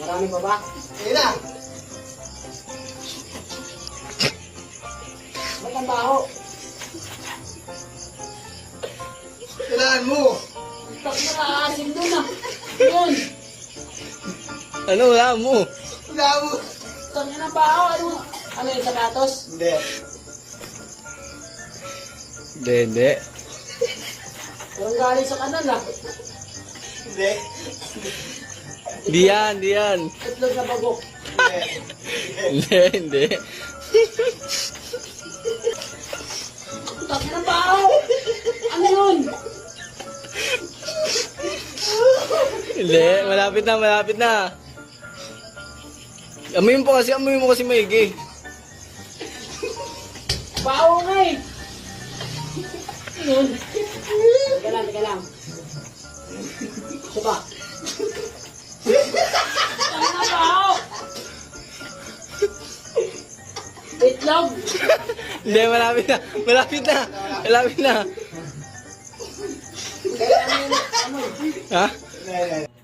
Marami pa ba? Ayun na. Ba't ang baho? Kailangan mo. Tak na nakaasim doon ah. Yun. Ano, wala mo? Kailangan mo. Tak na ng baho. Ano yung sapatos? Hindi. Hindi. Parang galing sa kanan ah. Hindi. Di yan. Itlog na bagok. Hindi. Tak na ng baho. Ano yun? Hindi, malapit na. Amoy mo kasi maigi. Baho nga eh. Yun. Teka lang. Ito ba? Tak na ng baho. Itlog. Hindi, malapit na. Kaya ano yun? Ano? Ha? Hindi.